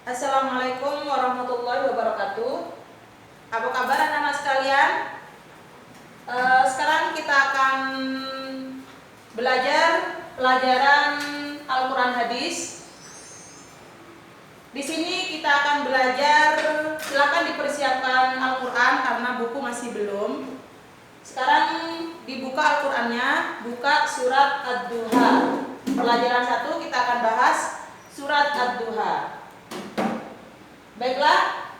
Assalamualaikum warahmatullahi wabarakatuh. Apa kabar anak-anak sekalian? Sekarang kita akan belajar pelajaran Al-Quran Hadis. Di sini kita akan belajar, silakan dipersiapkan Al-Quran karena buku masih belum. Sekarang dibuka Al-Qurannya, buka surat Ad-Duha. Pelajaran 1 kita akan bahas surat Ad-Duha. Baiklah,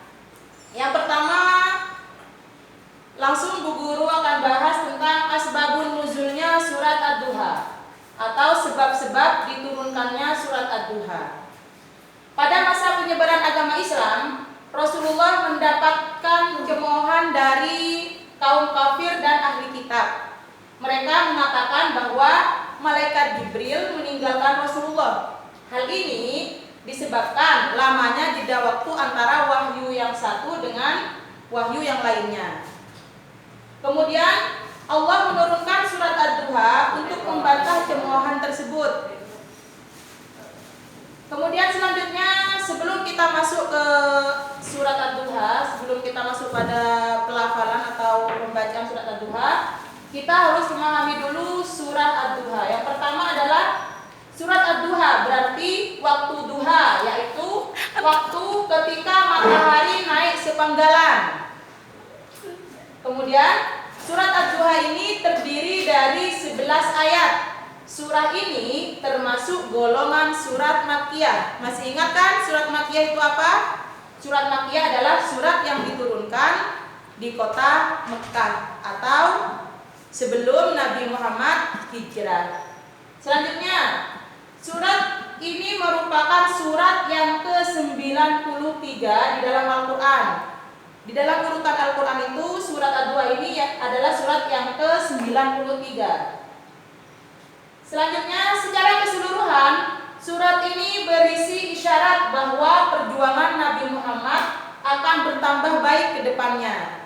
yang pertama langsung Bu Guru akan bahas tentang asbabun nuzulnya surat Ad-Duha atau sebab-sebab diturunkannya surat Ad-Duha. Pada masa penyebaran agama Islam, Rasulullah mendapatkan cemoohan dari kaum kafir dan ahli kitab. Mereka mengatakan bahwa malaikat Jibril meninggalkan Rasulullah. Hal ini disebabkan lamanya jeda waktu antara wahyu yang satu dengan wahyu yang lainnya. Kemudian Allah menurunkan surat Ad-Duha untuk membantah cemoohan tersebut. Kemudian selanjutnya, sebelum kita masuk ke surat Ad-Duha, sebelum kita masuk pada pelafalan atau pembacaan surat Ad-Duha, kita harus memahami dulu surat Ad-Duha. Yang pertama adalah surat Ad-Duha berarti waktu duha, yaitu waktu ketika matahari naik sepenggalan. Kemudian surat Ad-Duha ini terdiri dari 11 ayat. Surah ini termasuk golongan surat Makkiyah. Masih ingat kan surat Makkiyah itu apa? Surat Makkiyah adalah surat yang diturunkan di kota Mekkah atau sebelum Nabi Muhammad hijrah. Selanjutnya, surat ini merupakan surat yang ke-93 di dalam Al-Quran. Di dalam urutan Al-Quran itu surat Ad-Duha ini adalah surat yang ke-93. Selanjutnya, secara keseluruhan surat ini berisi isyarat bahwa perjuangan Nabi Muhammad akan bertambah baik ke depannya.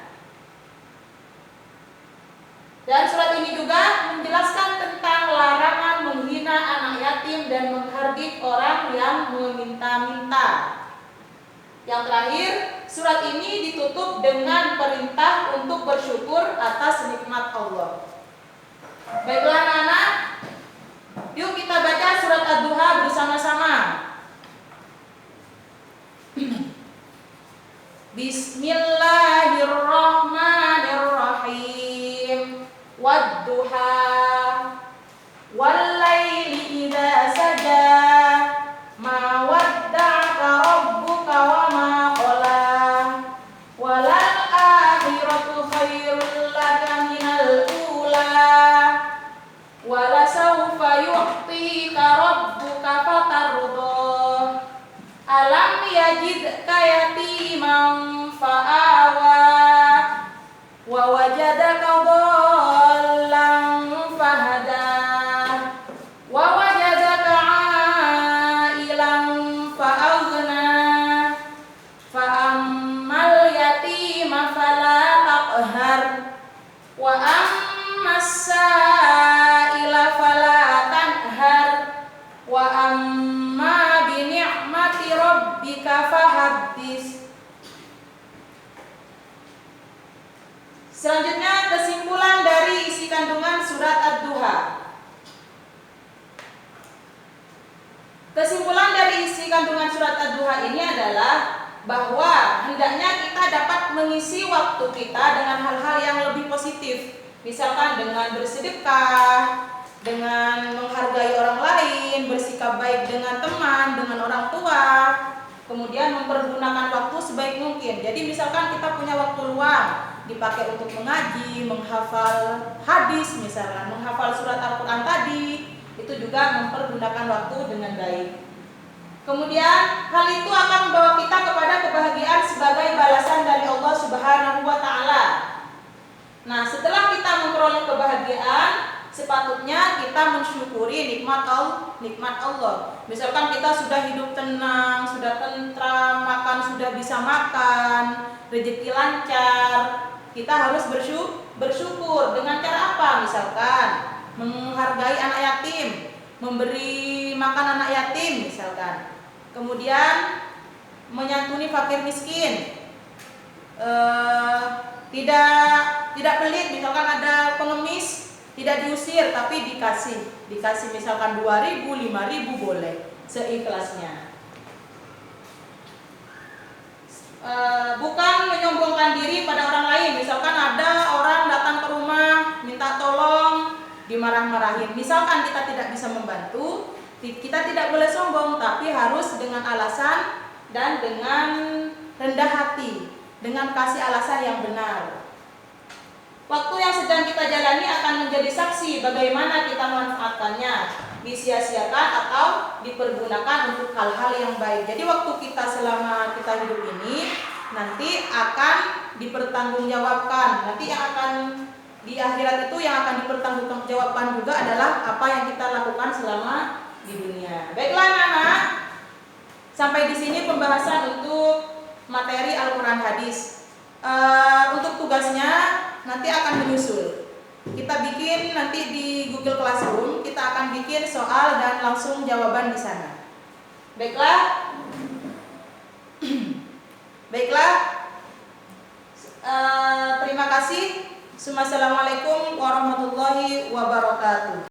Dan surat ini juga menjelaskan tentang larangan menghina anak yatim dan menghardik orang yang meminta-minta. Yang terakhir, surat ini ditutup dengan perintah untuk bersyukur atas nikmat Allah. Baiklah anak-anak, yuk kita baca surat Ad-Duha bersama-sama. Bismillahirrahmanirrahim. Wad-duha wal-laili idza saja ma wadda'aka rabbuka wa ma qala walal akhiratu khairul laka minal ula wala sawfa yu'tika rabbuka fatarda alam yajidka yatiman fa'awa wa wajadaka dhallan fahada wa wajadaka 'ailan fa'aghna fa ammal yatima fala taqhar wa ammas sa'ila fala tanhar wa amma bi ni'mati rabbika fahaddits. Selanjutnya, kesimpulan dari isi kandungan surat Ad-Duha. Kesimpulan dari isi kandungan surat Ad-Duha ini adalah bahwa hendaknya kita dapat mengisi waktu kita dengan hal-hal yang lebih positif. Misalkan dengan bersedekah, dengan menghargai orang lain, bersikap baik dengan teman, dengan orang tua, kemudian mempergunakan waktu sebaik mungkin. Jadi misalkan kita punya waktu luang, dipakai untuk mengaji, menghafal hadis, misalkan menghafal surat Al-Quran tadi, itu juga mempergunakan waktu dengan baik. Kemudian hal itu akan membawa kita kepada kebahagiaan sebagai balasan dari Allah Subhanahu wa Ta'ala. Nah, setelah kita memperoleh kebahagiaan, sepatutnya kita mensyukuri nikmat Allah. Misalkan kita sudah hidup tenang, sudah tentram, makan sudah bisa makan, rezeki lancar, kita harus bersyukur. Dengan cara apa? Misalkan menghargai anak yatim, memberi makan anak yatim misalkan. Kemudian menyantuni fakir miskin, tidak pelit. Misalkan ada pengemis, tidak diusir tapi dikasih misalkan 2.000, 5.000 boleh seikhlasnya. Bukan menyombongkan diri pada orang lain. Misalkan ada orang datang ke rumah minta tolong, dimarah-marahin. Misalkan kita tidak bisa membantu, kita tidak boleh sombong, tapi harus dengan alasan dan dengan rendah hati, dengan kasih alasan yang benar. Waktu yang sedang kita jalani akan menjadi saksi bagaimana kita memanfaatkannya, disia-siakan atau dipergunakan untuk hal-hal yang baik. Jadi waktu kita selama kita hidup ini nanti akan dipertanggungjawabkan. Nanti yang akan di akhirat itu yang akan dipertanggungjawabkan juga adalah apa yang kita lakukan selama di dunia. Baiklah anak-anak, sampai di sini pembahasan untuk materi Al-Quran hadis. Untuk tugasnya nanti akan menyusul. Kita bikin nanti di Google Classroom, kita akan bikin soal dan langsung jawaban di sana. Baiklah. Baiklah. Terima kasih. Assalamualaikum warahmatullahi wabarakatuh.